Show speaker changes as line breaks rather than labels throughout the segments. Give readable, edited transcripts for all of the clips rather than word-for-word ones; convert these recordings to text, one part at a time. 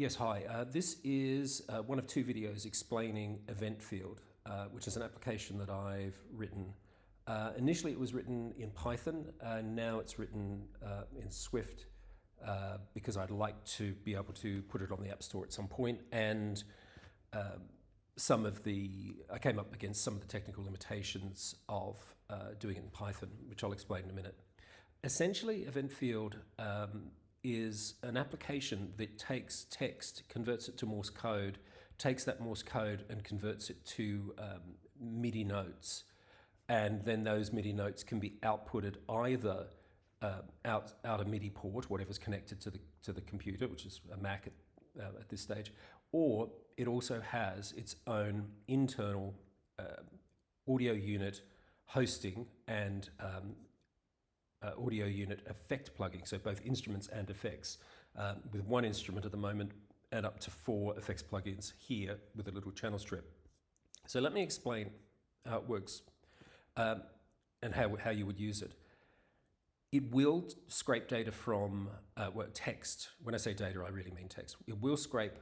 Yes, hi. This is one of two videos explaining EventField, which is an application that I've written. Initially, it was written in Python, and now it's written in Swift because I'd like to be able to put it on the App Store at some point. And I came up against some of the technical limitations of doing it in Python, which I'll explain in a minute. Essentially, EventField is an application that takes text, converts it to Morse code, takes that Morse code and converts it to MIDI notes. And then those MIDI notes can be outputted either out a MIDI port, whatever's connected to the computer, which is a Mac at this stage, or it also has its own internal audio unit hosting and audio unit effect plugging, so both instruments and effects, with one instrument at the moment and up to 4 effects plugins here with a little channel strip. So let me explain how it works and how you would use it. It will scrape data from text. When I say data, I really mean text. It will scrape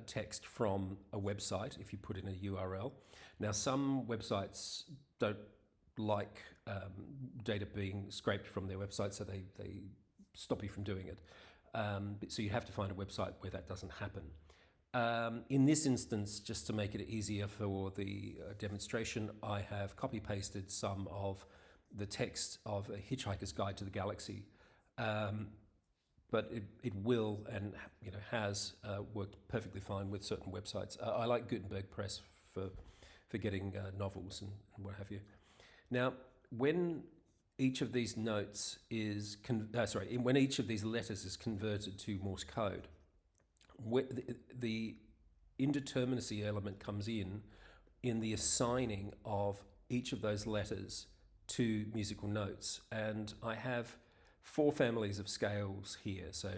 text from a website if you put in a URL. Now, some websites don't like data being scraped from their website, so they stop you from doing it. So you have to find a website where that doesn't happen. In this instance, just to make it easier for the demonstration, I have copy-pasted some of the text of A Hitchhiker's Guide to the Galaxy, but it will and has worked perfectly fine with certain websites. I like Gutenberg Press for getting novels and what have you. Now, when each of these notes is when each of these letters is converted to Morse code, the indeterminacy element comes in the assigning of each of those letters to musical notes. And I have 4 families of scales here, so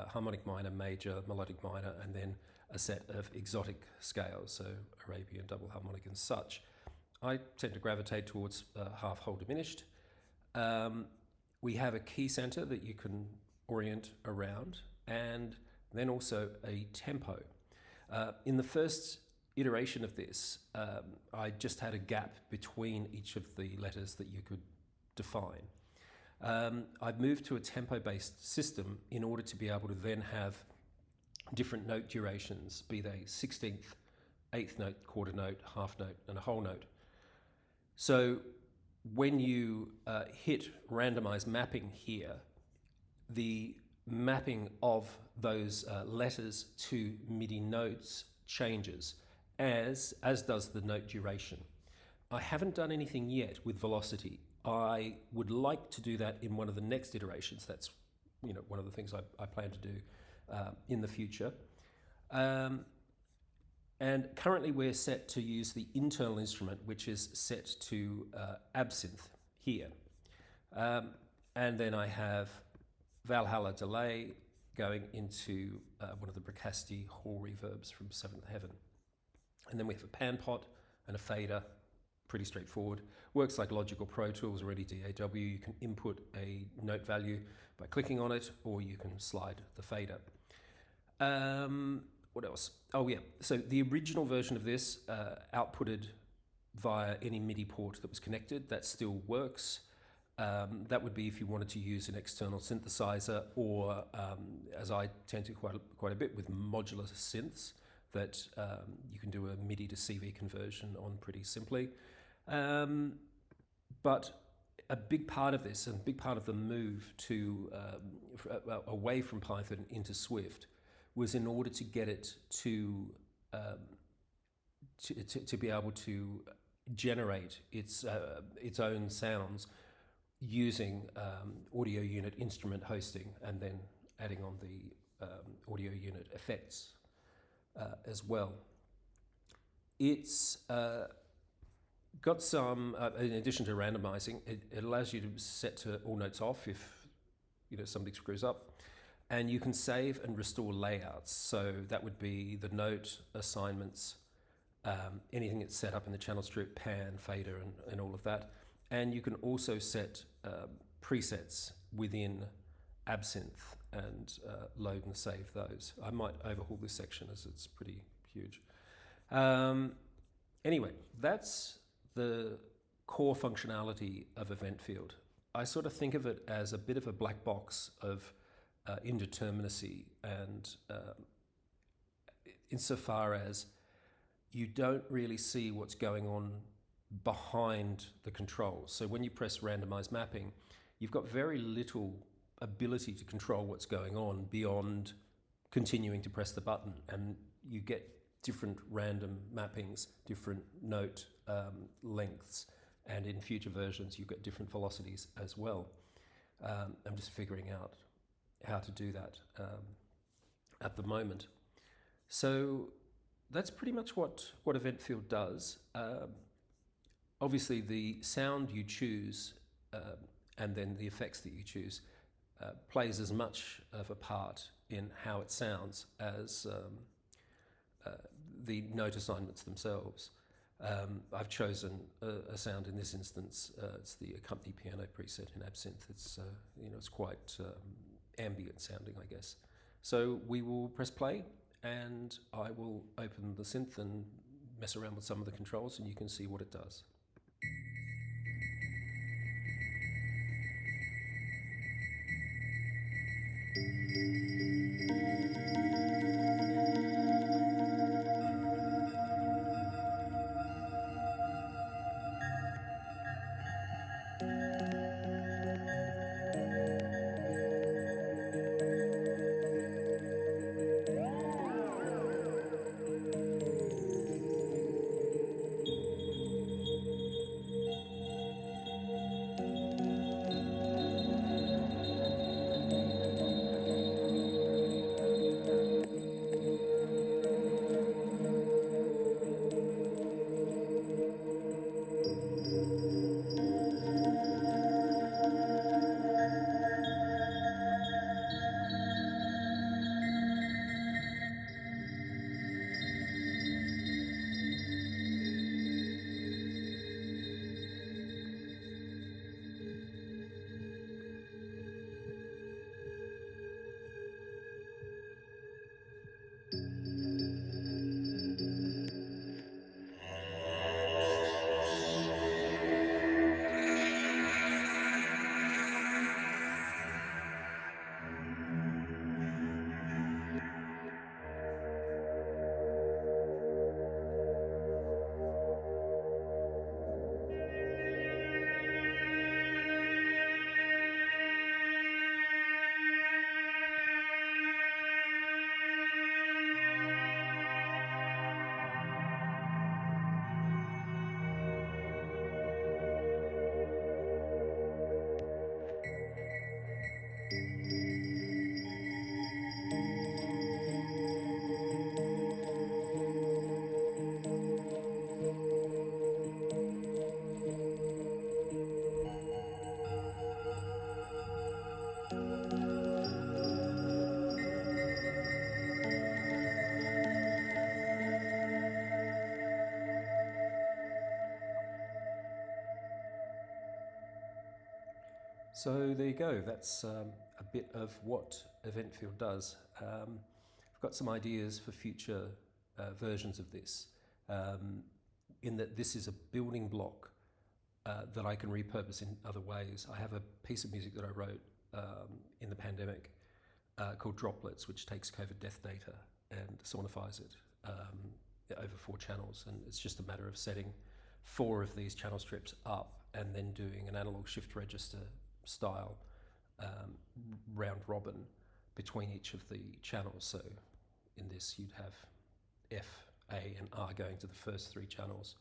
harmonic minor, major, melodic minor, and then a set of exotic scales, so Arabian, double harmonic and such. I tend to gravitate towards half whole diminished. We have a key center that you can orient around, and then also a tempo. In the first iteration of this, I just had a gap between each of the letters that you could define. I've moved to a tempo-based system in order to be able to then have different note durations, be they 16th, 8th note, quarter note, half note, and a whole note. So when you hit randomize mapping here, the mapping of those letters to MIDI notes changes, as does the note duration. I haven't done anything yet with velocity. I would like to do that in one of the next iterations. That's one of the things I plan to do in the future. And currently we're set to use the internal instrument, which is set to absinthe here. And then I have Valhalla delay going into one of the Bricasti hall reverbs from Seventh Heaven. And then we have a pan pot and a fader, pretty straightforward. Works like Logic or Pro Tools or any DAW. You can input a note value by clicking on it, or you can slide the fader. What else? Oh yeah, so the original version of this outputted via any MIDI port that was connected. That still works. That would be if you wanted to use an external synthesizer, or as I tend to quite a bit with modular synths, that you can do a MIDI to CV conversion on pretty simply. But a big part of this, and a big part of the move to away from Python into Swift, was in order to get it to be able to generate its own sounds using audio unit instrument hosting, and then adding on the audio unit effects as well. It's got some, in addition to randomizing, it allows you to set to all notes off if something screws up. And you can save and restore layouts. So that would be the note assignments, anything that's set up in the channel strip, pan, fader, and all of that. And you can also set presets within Absinthe and load and save those. I might overhaul this section as it's pretty huge. Anyway, that's the core functionality of EventField. I sort of think of it as a bit of a black box of indeterminacy, and insofar as you don't really see what's going on behind the controls. So when you press randomize mapping, you've got very little ability to control what's going on beyond continuing to press the button, and you get different random mappings, different note lengths, and in future versions you get different velocities as well. I'm just figuring out how to do that at the moment. So that's pretty much what EventField does. Obviously the sound you choose and then the effects that you choose plays as much of a part in how it sounds as the note assignments themselves. I've chosen a sound in this instance. It's the accompany piano preset in Absinthe. It's it's quite ambient sounding, I guess. So we will press play, and I will open the synth and mess around with some of the controls, and you can see what it does. So there you go, that's a bit of what EventField does. I've got some ideas for future versions of this, in that this is a building block that I can repurpose in other ways. I have a piece of music that I wrote in the pandemic called Droplets, which takes COVID death data and sonifies it over 4 channels, and it's just a matter of setting 4 of these channel strips up and then doing an analog shift register style round robin between each of the channels. So in this you'd have F, A and R going to the first 3 channels,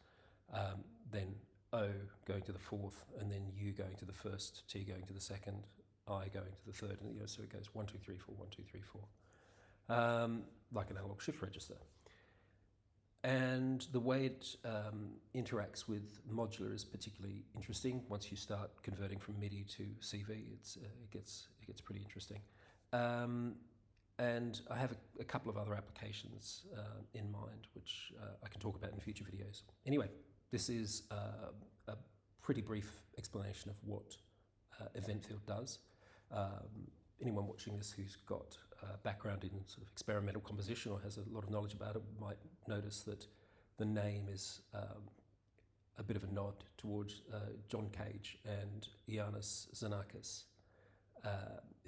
then O going to the 4th, and then U going to the 1st, T going to the 2nd, I going to the 3rd, and so it goes 1, 2, 3, 4, 1, 2, 3, 4, like an analog shift register. And the way it interacts with modular is particularly interesting. Once you start converting from MIDI to CV, it gets pretty interesting. And I have a couple of other applications in mind, which I can talk about in future videos. Anyway, this is a pretty brief explanation of what EventField does. anyone watching this who's got a background in sort of experimental composition or has a lot of knowledge about it might notice that the name is a bit of a nod towards John Cage and Ioannis Xenakis,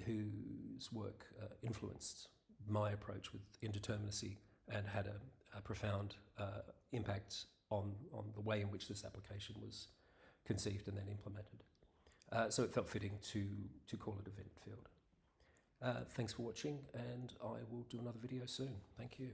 whose work influenced my approach with indeterminacy and had a profound impact on the way in which this application was conceived and then implemented. So it felt fitting to call it EventField. Thanks for watching, and I will do another video soon. Thank you.